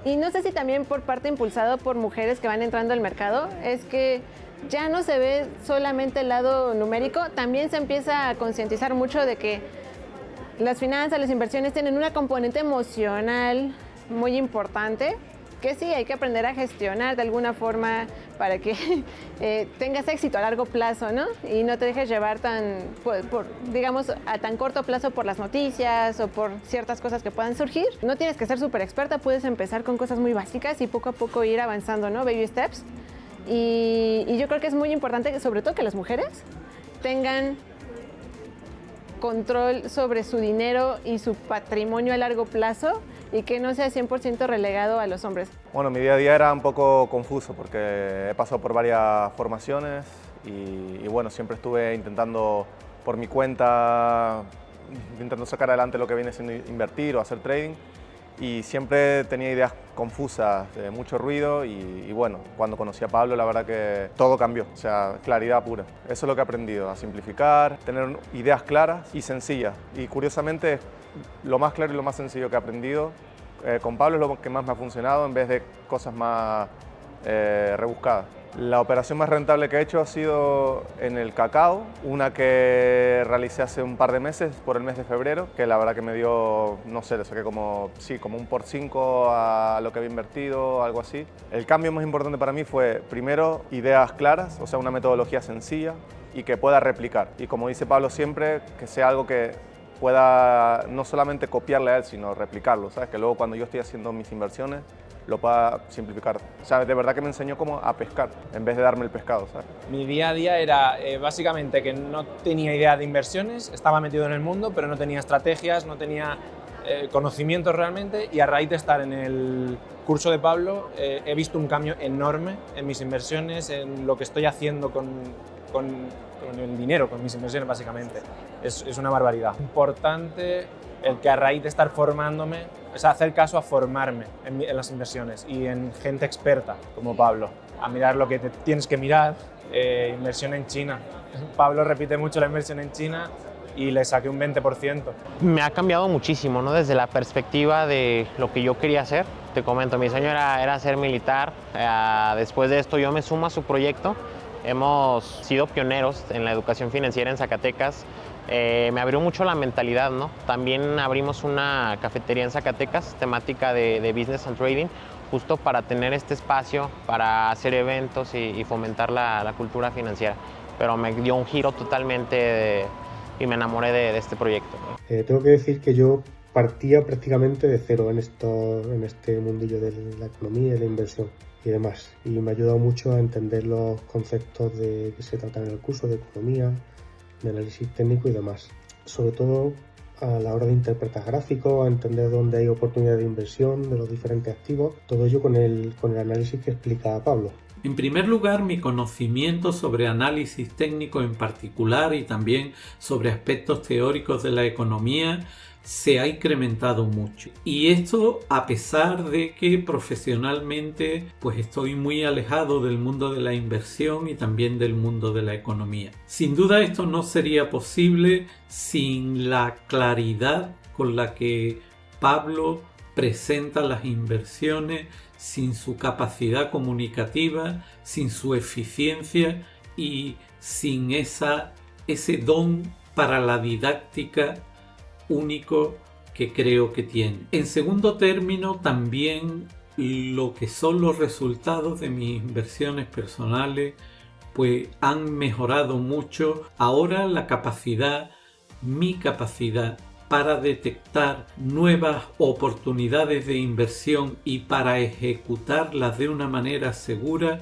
y no sé si también por parte impulsado por mujeres que van entrando al mercado, es que ya no se ve solamente el lado numérico, también se empieza a concientizar mucho de que las finanzas, las inversiones tienen una componente emocional muy importante, que sí, hay que aprender a gestionar de alguna forma para que tengas éxito a largo plazo, ¿no? Y no te dejes llevar digamos, a tan corto plazo por las noticias o por ciertas cosas que puedan surgir. No tienes que ser súper experta, puedes empezar con cosas muy básicas y poco a poco ir avanzando, ¿no? Baby steps. Y yo creo que es muy importante, sobre todo que las mujeres tengan control sobre su dinero y su patrimonio a largo plazo y que no sea 100% relegado a los hombres. Bueno, mi día a día era un poco confuso porque he pasado por varias formaciones y bueno, siempre estuve intentando por mi cuenta, intentando sacar adelante lo que viene siendo invertir o hacer trading y siempre tenía ideas confusas, de mucho ruido y bueno, cuando conocí a Pablo la verdad que todo cambió, o sea, claridad pura. Eso es lo que he aprendido, a simplificar, tener ideas claras y sencillas y curiosamente lo más claro y lo más sencillo que he aprendido con Pablo es lo que más me ha funcionado en vez de cosas más rebuscadas. La operación más rentable que he hecho ha sido en el cacao, una que realicé hace un par de meses, por el mes de febrero, que la verdad que me dio, no sé, le saqué como un por 5 a lo que había invertido, algo así. El cambio más importante para mí fue, primero, ideas claras, o sea, una metodología sencilla y que pueda replicar. Y como dice Pablo siempre, que sea algo que pueda no solamente copiarle a él, sino replicarlo, ¿sabes? Que luego cuando yo estoy haciendo mis inversiones, lo pueda simplificar. O sea, de verdad que me enseñó cómo a pescar, en vez de darme el pescado, ¿sabes? Mi día a día era básicamente que no tenía idea de inversiones, estaba metido en el mundo, pero no tenía estrategias, no tenía conocimientos realmente, y a raíz de estar en el curso de Pablo he visto un cambio enorme en mis inversiones, en lo que estoy haciendo con el dinero, con mis inversiones básicamente. Es una barbaridad. Importante el que a raíz de estar formándome, es hacer caso a formarme en las inversiones y en gente experta como Pablo, a mirar lo que te tienes que mirar, inversión en China. Pablo repite mucho la inversión en China y le saqué un 20%. Me ha cambiado muchísimo, ¿no? Desde la perspectiva de lo que yo quería hacer. Te comento, mi sueño era ser militar. Después de esto yo me sumo a su proyecto. Hemos sido pioneros en la educación financiera en Zacatecas. Me abrió mucho la mentalidad, ¿no? También abrimos una cafetería en Zacatecas, temática de Business and Trading, justo para tener este espacio, para hacer eventos y fomentar la cultura financiera. Pero me dio un giro totalmente y me enamoré de este proyecto. Tengo que decir que yo partía prácticamente de cero en este mundillo de la economía y la inversión y demás. Y me ha ayudado mucho a entender los conceptos que se tratan en el curso de economía, de análisis técnico y demás. Sobre todo a la hora de interpretar gráficos, a entender dónde hay oportunidad de inversión de los diferentes activos, todo ello con el análisis que explica Pablo. En primer lugar, mi conocimiento sobre análisis técnico en particular y también sobre aspectos teóricos de la economía se ha incrementado mucho. Y esto a pesar de que profesionalmente pues estoy muy alejado del mundo de la inversión y también del mundo de la economía. Sin duda esto no sería posible sin la claridad con la que Pablo presenta las inversiones, sin su capacidad comunicativa, sin su eficiencia y sin ese don para la didáctica único que creo que tiene. En segundo término, también lo que son los resultados de mis inversiones personales pues han mejorado mucho. Ahora mi capacidad para detectar nuevas oportunidades de inversión y para ejecutarlas de una manera segura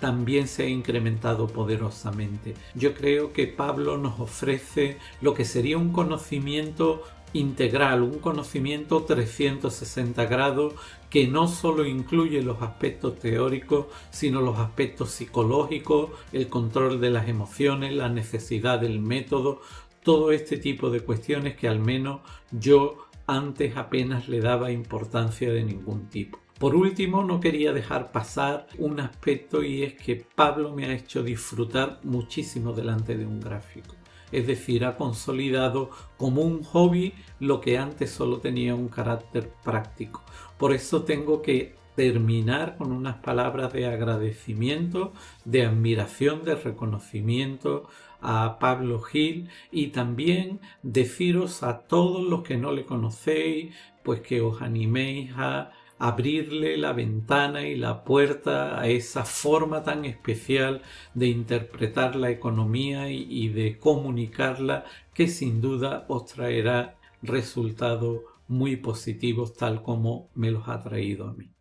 también se ha incrementado poderosamente. Yo creo que Pablo nos ofrece lo que sería un conocimiento integral, un conocimiento 360 grados que no solo incluye los aspectos teóricos, sino los aspectos psicológicos, el control de las emociones, la necesidad del método, todo este tipo de cuestiones que al menos yo antes apenas le daba importancia de ningún tipo. Por último, no quería dejar pasar un aspecto, y es que Pablo me ha hecho disfrutar muchísimo delante de un gráfico. Es decir, ha consolidado como un hobby lo que antes solo tenía un carácter práctico. Por eso tengo que terminar con unas palabras de agradecimiento, de admiración, de reconocimiento a Pablo Gil, y también deciros a todos los que no le conocéis, pues que os animéis a abrirle la ventana y la puerta a esa forma tan especial de interpretar la economía y de comunicarla, que sin duda os traerá resultados muy positivos, tal como me los ha traído a mí.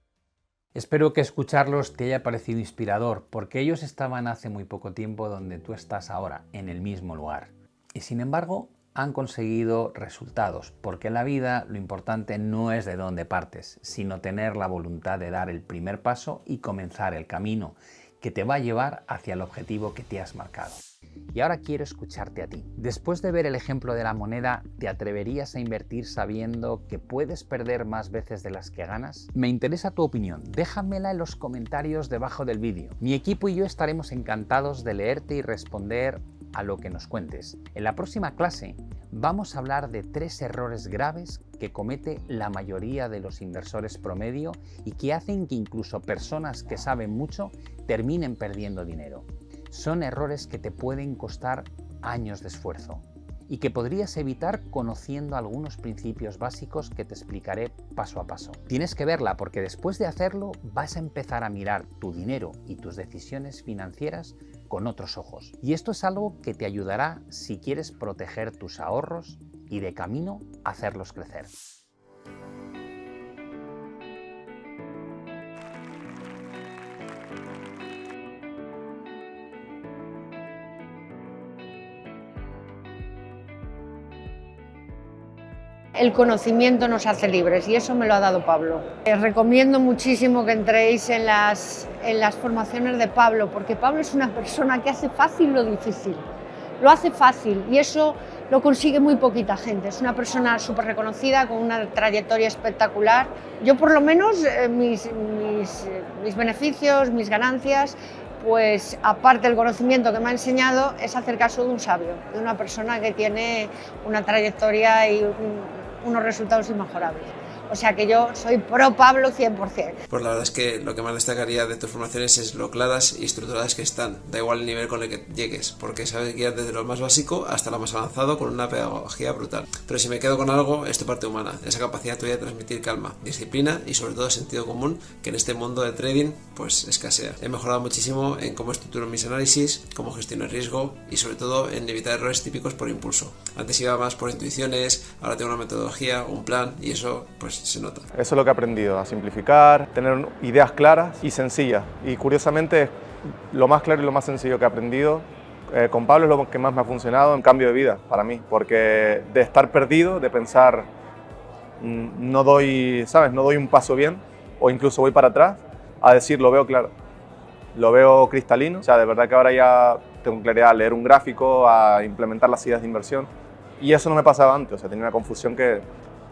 Espero que escucharlos te haya parecido inspirador, porque ellos estaban hace muy poco tiempo donde tú estás ahora, en el mismo lugar. Y sin embargo, han conseguido resultados, porque en la vida lo importante no es de dónde partes, sino tener la voluntad de dar el primer paso y comenzar el camino que te va a llevar hacia el objetivo que te has marcado. Y ahora quiero escucharte a ti. Después de ver el ejemplo de la moneda, ¿te atreverías a invertir sabiendo que puedes perder más veces de las que ganas? Me interesa tu opinión, déjamela en los comentarios debajo del vídeo. Mi equipo y yo estaremos encantados de leerte y responder a lo que nos cuentes. En la próxima clase vamos a hablar de 3 errores graves que comete la mayoría de los inversores promedio y que hacen que incluso personas que saben mucho terminen perdiendo dinero. Son errores que te pueden costar años de esfuerzo y que podrías evitar conociendo algunos principios básicos que te explicaré paso a paso. Tienes que verla, porque después de hacerlo vas a empezar a mirar tu dinero y tus decisiones financieras con otros ojos. Y esto es algo que te ayudará si quieres proteger tus ahorros y de camino hacerlos crecer. El conocimiento nos hace libres y eso me lo ha dado Pablo. Recomiendo muchísimo que entréis en las formaciones de Pablo, porque Pablo es una persona que hace fácil lo difícil. Lo hace fácil y eso lo consigue muy poquita gente. Es una persona súper reconocida, con una trayectoria espectacular. Yo por lo menos mis beneficios, mis ganancias, pues aparte del conocimiento que me ha enseñado, es hacer caso de un sabio, de una persona que tiene una trayectoria y unos resultados inmejorables. O sea que yo soy pro Pablo 100%. Pues la verdad es que lo que más destacaría de tus formaciones es lo claras y estructuradas que están. Da igual el nivel con el que llegues, porque sabes guiar desde lo más básico hasta lo más avanzado con una pedagogía brutal. Pero si me quedo con algo, es tu parte humana, esa capacidad tuya de transmitir calma, disciplina y sobre todo sentido común, que en este mundo de trading pues escasea. He mejorado muchísimo en cómo estructuro mis análisis, cómo gestiono el riesgo y sobre todo en evitar errores típicos por impulso. Antes iba más por intuiciones, ahora tengo una metodología, un plan y eso pues se nota. Eso es lo que he aprendido, a simplificar, tener ideas claras y sencillas. Y curiosamente, lo más claro y lo más sencillo que he aprendido con Pablo es lo que más me ha funcionado en cambio de vida para mí. Porque de estar perdido, de pensar, no doy un paso bien o incluso voy para atrás, a decir, lo veo claro, lo veo cristalino. O sea, de verdad que ahora ya tengo claridad a leer un gráfico, a implementar las ideas de inversión. Y eso no me pasaba antes, o sea, tenía una confusión que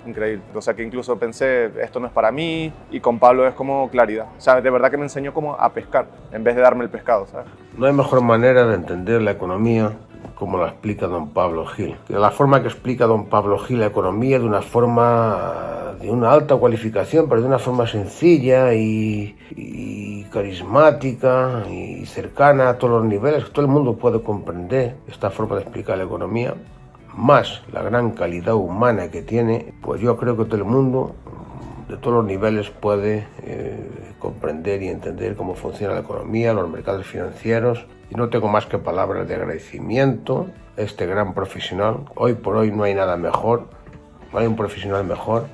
increíble. O sea, que incluso pensé, esto no es para mí, y con Pablo es como claridad. O sea, de verdad que me enseñó como a pescar, en vez de darme el pescado, ¿sabes? No hay mejor manera de entender la economía como la explica don Pablo Gil. De la forma que explica don Pablo Gil la economía, de una forma de una alta cualificación, pero de una forma sencilla y carismática y cercana a todos los niveles, que todo el mundo puede comprender esta forma de explicar la economía, más la gran calidad humana que tiene, pues yo creo que todo el mundo de todos los niveles puede comprender y entender cómo funciona la economía, los mercados financieros Y no tengo más que palabras de agradecimiento a este gran profesional. Hoy por hoy no hay nada mejor, no hay un profesional mejor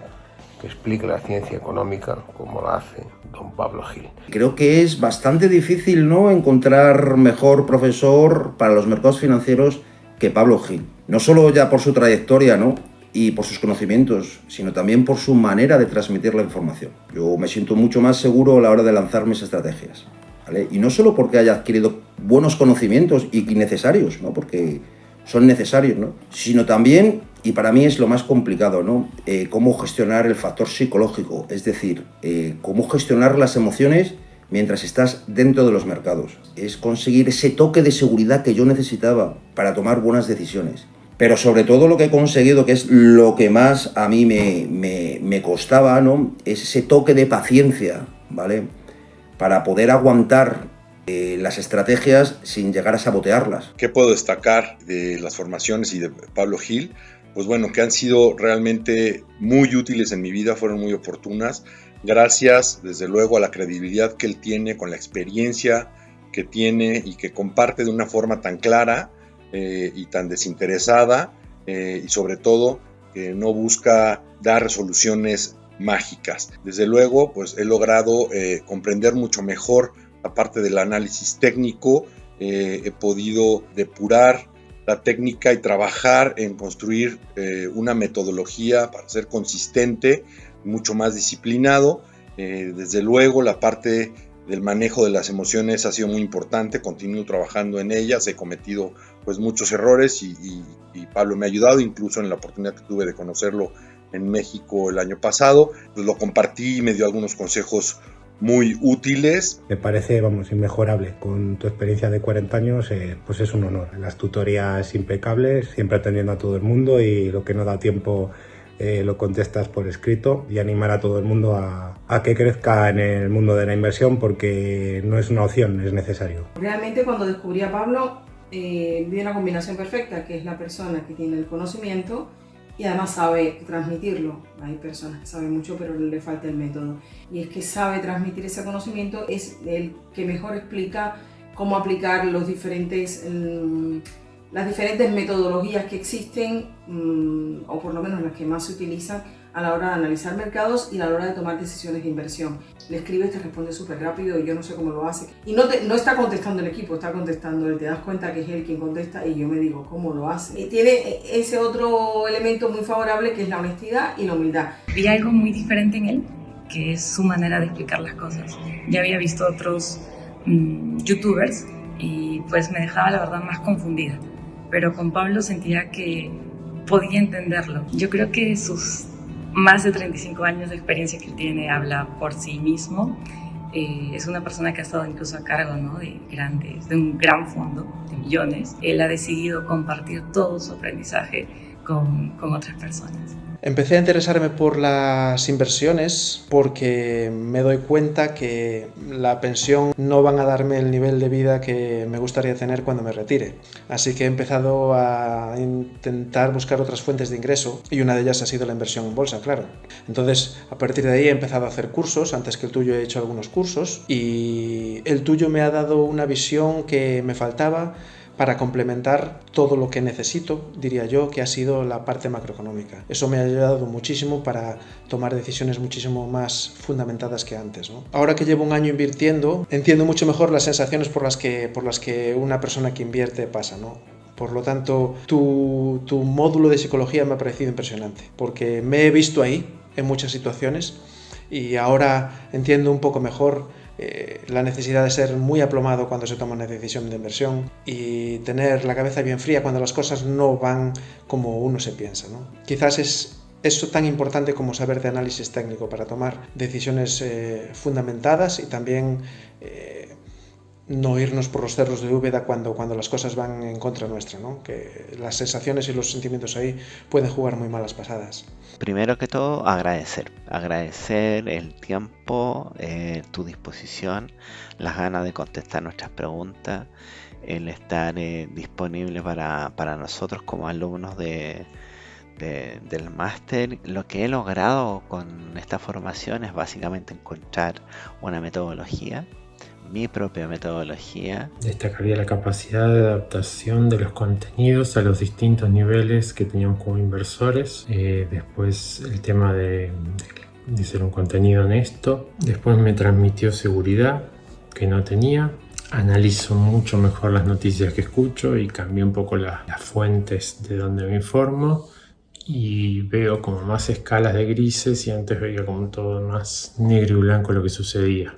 que explique la ciencia económica como lo hace don Pablo Gil. Creo que es bastante difícil, ¿no?, encontrar mejor profesor para los mercados financieros que Pablo Gil. No solo ya por su trayectoria, ¿no?, y por sus conocimientos, sino también por su manera de transmitir la información. Yo me siento mucho más seguro a la hora de lanzar mis estrategias, ¿vale? Y no solo porque haya adquirido buenos conocimientos y necesarios, ¿no?, porque son necesarios, ¿no?, sino también, y para mí es lo más complicado, ¿no?, cómo gestionar el factor psicológico, es decir, cómo gestionar las emociones mientras estás dentro de los mercados. Es conseguir ese toque de seguridad que yo necesitaba para tomar buenas decisiones. Pero sobre todo lo que he conseguido, que es lo que más a mí me costaba, ¿no?, es ese toque de paciencia, ¿vale?, para poder aguantar las estrategias sin llegar a sabotearlas. ¿Qué puedo destacar de las formaciones y de Pablo Gil? Pues bueno, que han sido realmente muy útiles en mi vida, fueron muy oportunas, gracias desde luego a la credibilidad que él tiene, con la experiencia que tiene y que comparte de una forma tan clara y tan desinteresada, y sobre todo que no busca dar resoluciones mágicas. Desde luego, pues he logrado comprender mucho mejor la parte del análisis técnico, he podido depurar la técnica y trabajar en construir una metodología para ser consistente, mucho más disciplinado. Desde luego la parte del manejo de las emociones ha sido muy importante, continúo trabajando en ellas, he cometido pues muchos errores y Pablo me ha ayudado, incluso en la oportunidad que tuve de conocerlo en México el año pasado, pues lo compartí y me dio algunos consejos muy útiles. Me parece, inmejorable. Con tu experiencia de 40 años, pues es un honor. Las tutorías impecables, siempre atendiendo a todo el mundo, y lo que no da tiempo lo contestas por escrito, y animar a todo el mundo a que crezca en el mundo de la inversión, porque no es una opción, es necesario. Realmente cuando descubrí a Pablo vi una combinación perfecta, que es la persona que tiene el conocimiento y además sabe transmitirlo. Hay personas que saben mucho pero le falta el método, y es que sabe transmitir ese conocimiento, es el que mejor explica cómo aplicar las diferentes metodologías que existen, o por lo menos las que más se utilizan a la hora de analizar mercados y a la hora de tomar decisiones de inversión. Le escribes, te responde súper rápido, y yo no sé cómo lo hace. Y no está contestando el equipo, está contestando él, te das cuenta que es él quien contesta, y yo me digo, ¿cómo lo hace? Y tiene ese otro elemento muy favorable, que es la honestidad y la humildad. Vi algo muy diferente en él, que es su manera de explicar las cosas. Ya había visto otros youtubers y pues me dejaba la verdad más confundida, pero con Pablo sentía que podía entenderlo. Yo creo que sus más de 35 años de experiencia que tiene habla por sí mismo. Es una persona que ha estado incluso a cargo, ¿no?, de un gran fondo de millones. Él ha decidido compartir todo su aprendizaje con otras personas. Empecé a interesarme por las inversiones porque me doy cuenta que la pensión no van a darme el nivel de vida que me gustaría tener cuando me retire. Así que he empezado a intentar buscar otras fuentes de ingreso, y una de ellas ha sido la inversión en bolsa, claro. Entonces, a partir de ahí he empezado a hacer cursos. Antes que el tuyo he hecho algunos cursos, y el tuyo me ha dado una visión que me faltaba para complementar todo lo que necesito, diría yo, que ha sido la parte macroeconómica. Eso me ha ayudado muchísimo para tomar decisiones muchísimo más fundamentadas que antes, ¿no? Ahora que llevo un año invirtiendo, entiendo mucho mejor las sensaciones por las que una persona que invierte pasa, ¿no? Por lo tanto, tu módulo de psicología me ha parecido impresionante, porque me he visto ahí en muchas situaciones, y ahora entiendo un poco mejor la necesidad de ser muy aplomado cuando se toma una decisión de inversión, y tener la cabeza bien fría cuando las cosas no van como uno se piensa, ¿no? Quizás es eso tan importante como saber de análisis técnico para tomar decisiones fundamentadas, y también no irnos por los cerros de Úbeda cuando las cosas van en contra nuestra, ¿no? Que las sensaciones y los sentimientos ahí pueden jugar muy malas pasadas. Primero que todo, agradecer el tiempo, tu disposición, las ganas de contestar nuestras preguntas, el estar disponible para nosotros como alumnos del máster. Lo que he logrado con esta formación es básicamente encontrar una metodología mi propia metodología. Destacaría la capacidad de adaptación de los contenidos a los distintos niveles que teníamos como inversores. Después el tema de ser un contenido honesto. Después me transmitió seguridad que no tenía. Analizo mucho mejor las noticias que escucho y cambié un poco las fuentes de donde me informo. Y veo como más escalas de grises y antes veía como todo más negro y blanco lo que sucedía.